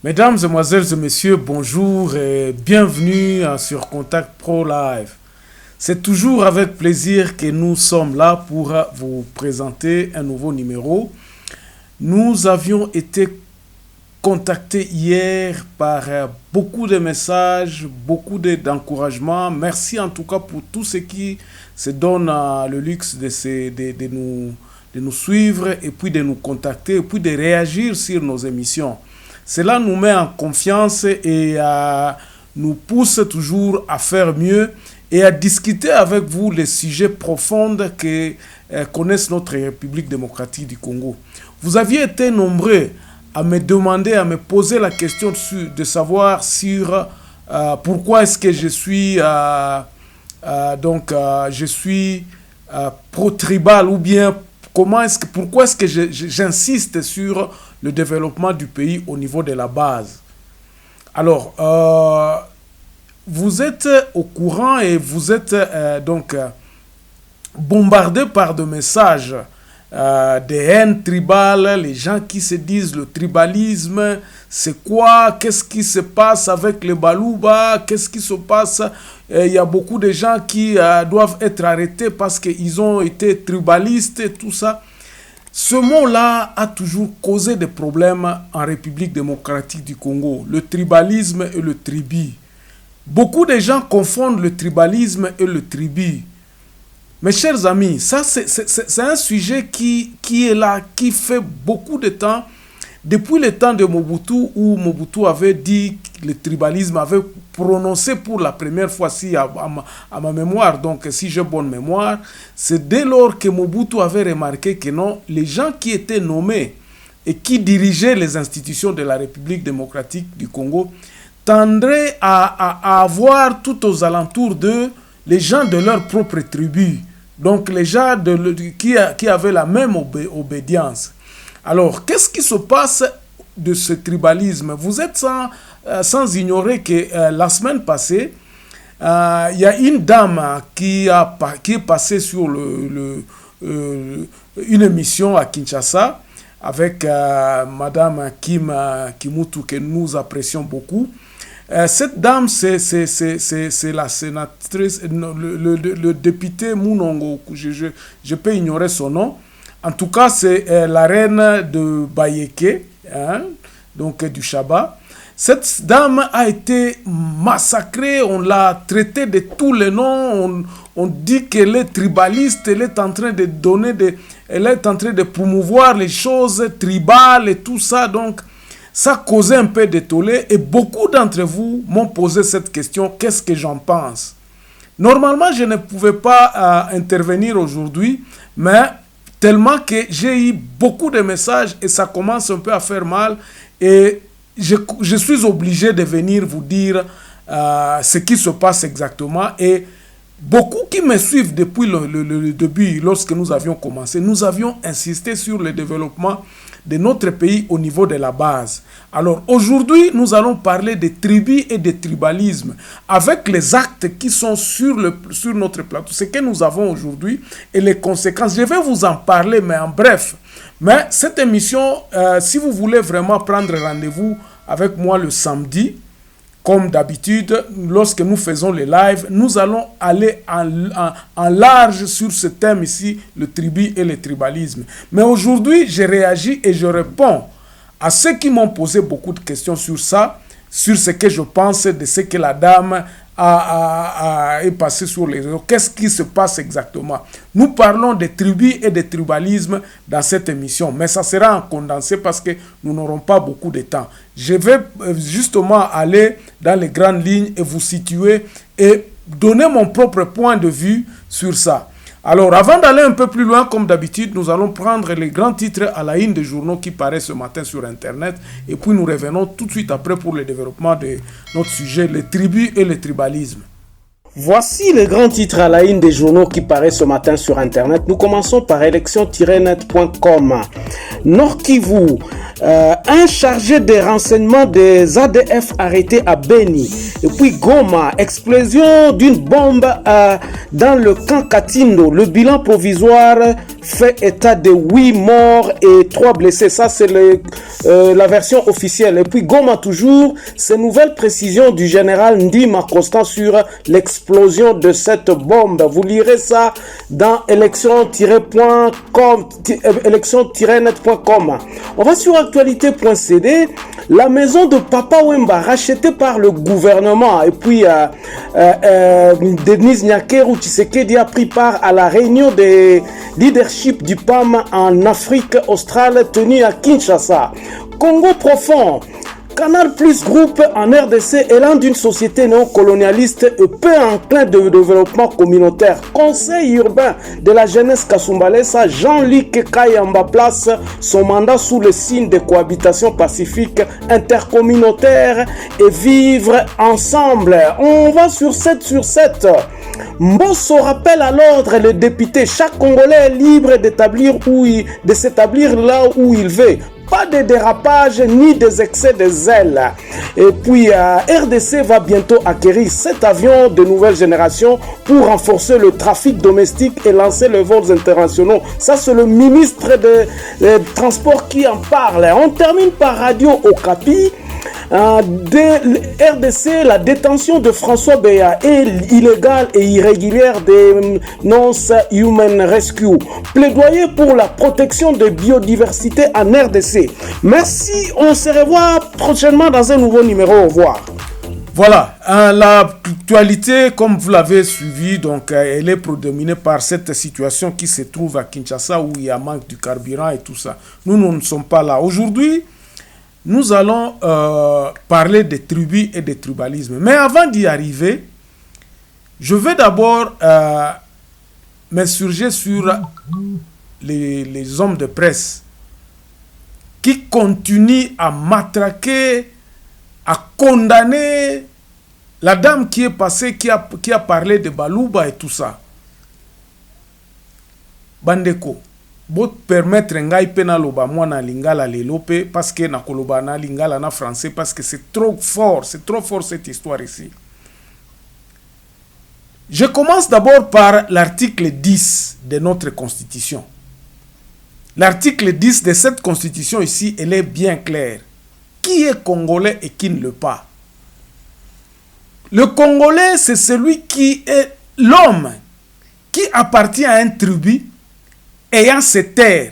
Mesdames, Mesdemoiselles et Messieurs, bonjour et bienvenue sur Contact Pro Live. C'est toujours avec plaisir que nous sommes là pour vous présenter un nouveau numéro. Nous avions été contactés hier par beaucoup de messages, beaucoup d'encouragements. Merci en tout cas pour tous ceux qui se donnent le luxe de nous suivre et puis de nous contacter et puis de réagir sur nos émissions. Cela nous met en confiance et nous pousse toujours à faire mieux et à discuter avec vous les sujets profonds que connaissent notre République démocratique du Congo. Vous aviez été nombreux à me demander, à me poser la question de savoir sur pourquoi est-ce que je suis pro-tribal ou bien pourquoi est-ce que j'insiste sur le développement du pays au niveau de la base. Alors, vous êtes au courant et vous êtes bombardé par des messages de haine tribale, les gens qui se disent le tribalisme, c'est quoi, qu'est-ce qui se passe avec les Baluba, qu'est-ce qui se passe, il y a beaucoup de gens qui doivent être arrêtés parce qu'ils ont été tribalistes et tout ça. Ce mot-là a toujours causé des problèmes en République démocratique du Congo, le tribalisme et le tribu. Beaucoup de gens confondent le tribalisme et le tribu. Mes chers amis, ça c'est un sujet qui est là, qui fait beaucoup de temps, depuis le temps de Mobutu, où Mobutu avait dit que le tribalisme avait prononcé pour la première fois à ma mémoire, donc si j'ai bonne mémoire, c'est dès lors que Mobutu avait remarqué que non, les gens qui étaient nommés et qui dirigeaient les institutions de la République démocratique du Congo tendraient à avoir tout aux alentours d'eux les gens de leur propre tribu, donc les gens qui avaient la même obédience. Alors, qu'est-ce qui se passe de ce tribalisme? Vous êtes sans ignorer que la semaine passée, il y a une dame qui est passée sur une émission à Kinshasa avec Madame Kim Kimutu, que nous apprécions beaucoup. Cette dame, c'est la sénatrice, le député Munongo, je peux ignorer son nom. En tout cas, c'est la reine de Bayeke, donc du Chaba. Cette dame a été massacrée, on l'a traitée de tous les noms, on dit qu'elle est tribaliste, elle est en train de promouvoir les choses tribales et tout ça, donc ça causait un peu de tollé et beaucoup d'entre vous m'ont posé cette question, qu'est-ce que j'en pense? Normalement, je ne pouvais pas intervenir aujourd'hui, mais tellement que j'ai eu beaucoup de messages et ça commence un peu à faire mal et je suis obligé de venir vous dire ce qui se passe exactement. Et beaucoup qui me suivent depuis le début, lorsque nous avions commencé, nous avions insisté sur le développement de notre pays au niveau de la base. Alors aujourd'hui, nous allons parler de tribus et de tribalisme avec les actes qui sont sur notre plateau, ce que nous avons aujourd'hui et les conséquences. Je vais vous en parler, mais en bref. Mais cette émission, si vous voulez vraiment prendre rendez-vous avec moi le samedi, comme d'habitude, lorsque nous faisons les lives, nous allons aller en large sur ce thème ici, le tribu et le tribalisme. Mais aujourd'hui, je réagis et je réponds à ceux qui m'ont posé beaucoup de questions sur ça, sur ce que je pense de ce que la dame est passée sur les réseaux. Qu'est-ce qui se passe exactement? Nous parlons de tribus et de tribalisme dans cette émission, mais ça sera en condensé parce que nous n'aurons pas beaucoup de temps. Je vais justement aller dans les grandes lignes et vous situer et donner mon propre point de vue sur ça. Alors, avant d'aller un peu plus loin, comme d'habitude, nous allons prendre les grands titres à la une des journaux qui paraissent ce matin sur Internet. Et puis, nous revenons tout de suite après pour le développement de notre sujet, les tribus et le tribalisme. Voici les grands titres à la une des journaux qui paraissent ce matin sur Internet. Nous commençons par élection-net.com. Nord Kivu, un chargé des renseignements des ADF arrêté à Beni. Et puis Goma, explosion d'une bombe dans le camp Katindo. Le bilan provisoire fait état de 8 morts et 3 blessés. Ça, c'est la version officielle. Et puis Goma toujours, ces nouvelles précisions du général Ndima Constant sur l'explosion de cette bombe. Vous lirez ça dans élection-net.com. On va sur actualité.cd. La maison de Papa Wemba, rachetée par le gouvernement, et puis Denis Nyakeru Tshisekedi a pris part à la réunion des leadership du PAM en Afrique australe tenue à Kinshasa. Congo profond. Canal Plus Group en RDC, élan d'une société néocolonialiste et peu enclin de développement communautaire. Conseil urbain de la jeunesse Kasumbalesa, Jean-Luc Kayamba place son mandat sous le signe de cohabitation pacifique intercommunautaire et vivre ensemble. On va sur 7 sur 7. Mbosso rappelle à l'ordre le député. Chaque Congolais est libre de s'établir là où il veut. Pas de dérapage ni des excès de zèle. Et puis RDC va bientôt acquérir 7 avions de nouvelle génération pour renforcer le trafic domestique et lancer les vols internationaux. Ça, c'est le ministre des Transports qui en parle. On termine par Radio Okapi. De RDC, la détention de François Beya est illégale et irrégulière des Non-Human Rescue. Plaidoyer pour la protection de biodiversité en RDC. Merci, on se revoit prochainement dans un nouveau numéro. Au revoir. Voilà, l'actualité, comme vous l'avez suivi, donc elle est prédominée par cette situation qui se trouve à Kinshasa où il y a manque de carburant et tout ça. Nous ne sommes pas là. Aujourd'hui, nous allons parler des tribus et des tribalismes. Mais avant d'y arriver, je vais d'abord m'insurger sur les hommes de presse qui continuent à matraquer, à condamner la dame qui est passée, qui a parlé de Balouba et tout ça. Bandeko. Bot permettre ngai pena loba mwana lingala lelope parce que na koloba na lingala na français parce que c'est trop fort cette histoire ici. Je commence d'abord par l'article 10 de notre constitution. L'article 10 de cette constitution ici, elle est bien claire. Qui est congolais et qui ne l'est pas? Le congolais, c'est celui qui est l'homme qui appartient à un tribu ayant ces terres.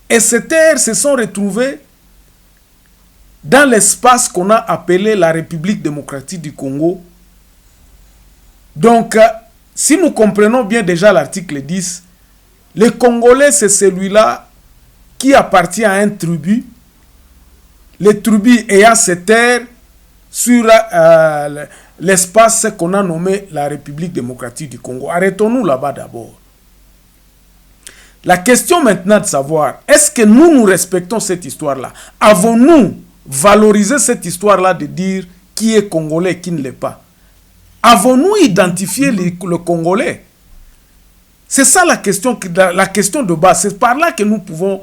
Et ces terres se sont retrouvées dans l'espace qu'on a appelé la République démocratique du Congo. Donc, si nous comprenons bien déjà l'article 10, le Congolais, c'est celui-là qui appartient à un tribu, les tribus ayant ces terres sur l'espace qu'on a nommé la République démocratique du Congo. Arrêtons-nous là-bas d'abord. La question maintenant de savoir, est-ce que nous respectons cette histoire-là? Avons-nous valorisé cette histoire-là de dire qui est Congolais et qui ne l'est pas? Avons-nous identifié le Congolais? C'est ça la question de base. C'est par là que nous pouvons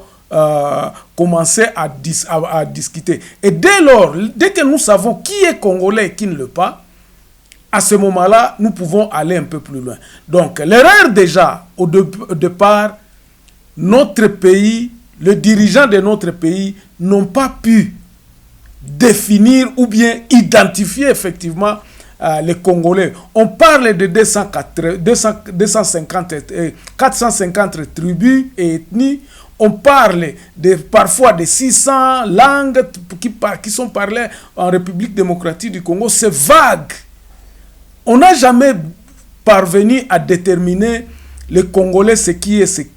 commencer à discuter. Et dès que nous savons qui est Congolais et qui ne l'est pas, à ce moment-là, nous pouvons aller un peu plus loin. Donc, l'erreur déjà, au départ, notre pays, les dirigeants de notre pays n'ont pas pu définir ou bien identifier effectivement les Congolais. On parle de 450 tribus et ethnies. On parle parfois de 600 langues qui sont parlées en République démocratique du Congo. C'est vague. On n'a jamais parvenu à déterminer les Congolais, c'est qui est, c'est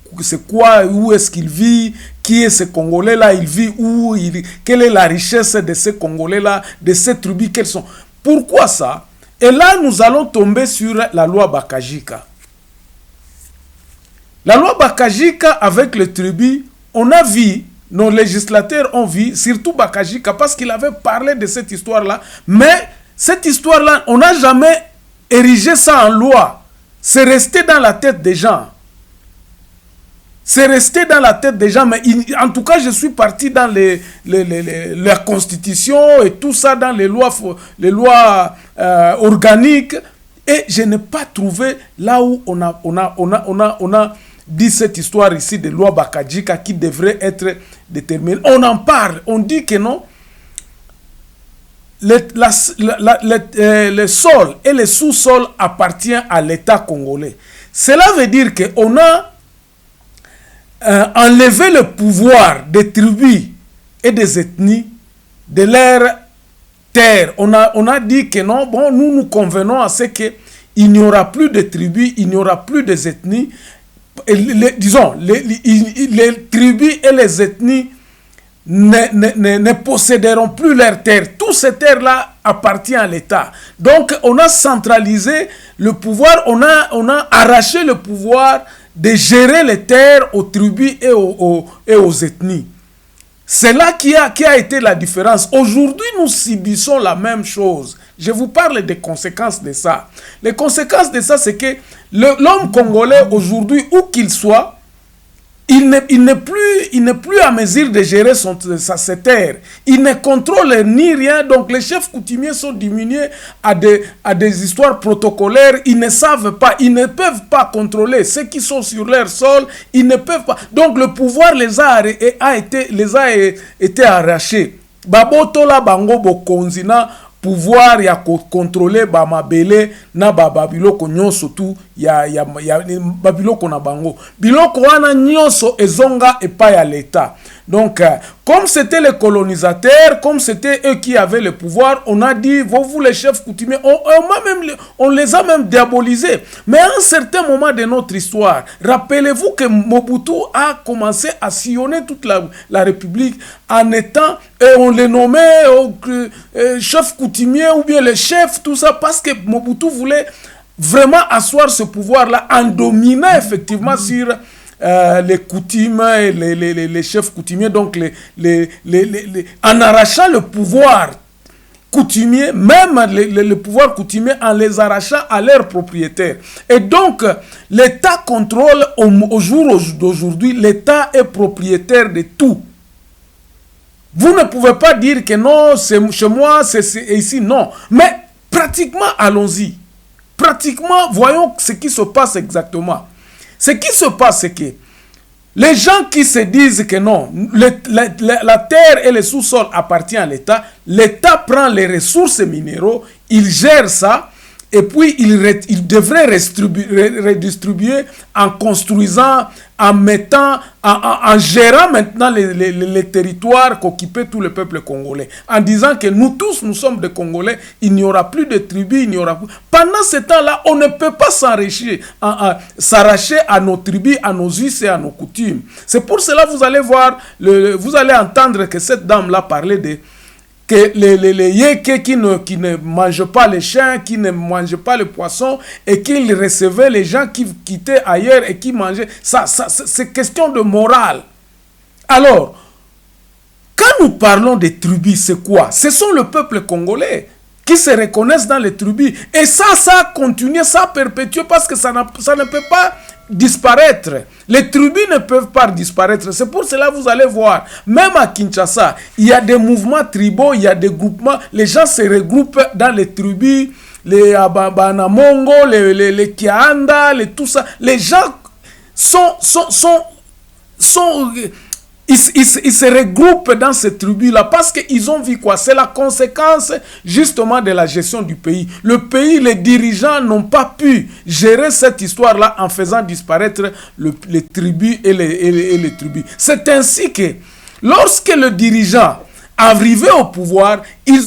quoi, où est-ce qu'il vit, qui est ce Congolais-là, il vit où, quelle est la richesse de ces Congolais-là, de ces tribus, quelles sont. Pourquoi ça? Et là, nous allons tomber sur la loi Bakajika. La loi Bakajika, avec les tribus, on a vu, nos législateurs ont vu, surtout Bakajika, parce qu'il avait parlé de cette histoire-là, mais cette histoire-là, on n'a jamais érigé ça en loi. C'est resté dans la tête des gens. C'est resté dans la tête des gens, mais en tout cas, je suis parti dans la constitution et tout ça, dans les lois organiques, et je n'ai pas trouvé là où on a dit cette histoire ici de loi Bakadjika qui devrait être déterminée. On en parle, on dit que non, le sol et le sous-sol appartiennent à l'État congolais. Cela veut dire qu'on a enlevé le pouvoir des tribus et des ethnies de leur terre. On a dit que non, bon, nous convenons à ce qu'il n'y aura plus de tribus, il n'y aura plus des ethnies. Disons, les tribus et les ethnies ne posséderont plus leurs terres. Toutes ces terres-là appartiennent à l'État. Donc, on a centralisé le pouvoir, on a arraché le pouvoir de gérer les terres aux tribus et aux ethnies. C'est là qui a été la différence. Aujourd'hui, nous subissons la même chose. Je vous parle des conséquences de ça. Les conséquences de ça, c'est que l'homme congolais, aujourd'hui, où qu'il soit, il n'est plus à mesure de gérer ses terres. Il ne contrôle ni rien. Donc, les chefs coutumiers sont diminués à des histoires protocolaires. Ils ne savent pas, ils ne peuvent pas contrôler ceux qui sont sur leur sol. Ils ne peuvent pas. Donc, le pouvoir les a été arrachés. Babotola bango bokonzina pouvoir ya contrôler ba mabele na babiloko nyonso tu ya babiloko na bango biloko wana nyonso ezonga epai ya l'État. Donc comme c'était les colonisateurs, comme c'était eux qui avaient le pouvoir, on a dit vous les chefs coutumiers, on les a même diabolisés. Mais à un certain moment de notre histoire, rappelez-vous que Mobutu a commencé à sillonner toute la République en étant, et on les nommait chefs coutumiers ou bien les chefs, tout ça, parce que Mobutu voulait vraiment asseoir ce pouvoir-là en dominant effectivement sur les coutumes, les chefs coutumiers, donc en arrachant le pouvoir coutumier, même le pouvoir coutumier, en les arrachant à leurs propriétaires. Et donc, l'État contrôle au jour d'aujourd'hui, l'État est propriétaire de tout. Vous ne pouvez pas dire que non, c'est chez moi, c'est ici, non. Mais pratiquement, allons-y. Pratiquement, voyons ce qui se passe exactement. Ce qui se passe, c'est que les gens qui se disent que non, la terre et le sous-sol appartiennent à l'État, l'État prend les ressources minéraux, il gère ça, et puis il devrait redistribuer en construisant, en mettant, en gérant maintenant les territoires qu'occupait tout le peuple congolais. En disant que nous tous, nous sommes des Congolais, il n'y aura plus de tribus, il n'y aura plus... Pendant ce temps-là, on ne peut pas s'arracher à nos tribus, à nos us et à nos coutumes. C'est pour cela que vous allez voir, vous allez entendre que cette dame-là parlait de... que les yékés qui ne mangent pas les chiens, qui ne mangent pas les poissons, et qu'ils recevaient les gens qui quittaient ailleurs et qui mangeaient. Ça c'est question de morale. Alors, quand nous parlons des tribus, c'est quoi? Ce sont le peuple congolais qui se reconnaissent dans les tribus. Et ça continue, ça perpétue parce que ça ne peut pas disparaître. Les tribus ne peuvent pas disparaître. C'est pour cela que vous allez voir, même à Kinshasa, il y a des mouvements tribaux, il y a des groupements, les gens se regroupent dans les tribus, les Banamongo, les Kianda, tout ça. Les gens ils se regroupent dans ces tribus-là parce qu'ils ont vu quoi? C'est la conséquence justement de la gestion du pays. Le pays, les dirigeants n'ont pas pu gérer cette histoire-là en faisant disparaître les tribus et les tribus. C'est ainsi que lorsque le dirigeant arrivait au pouvoir, ils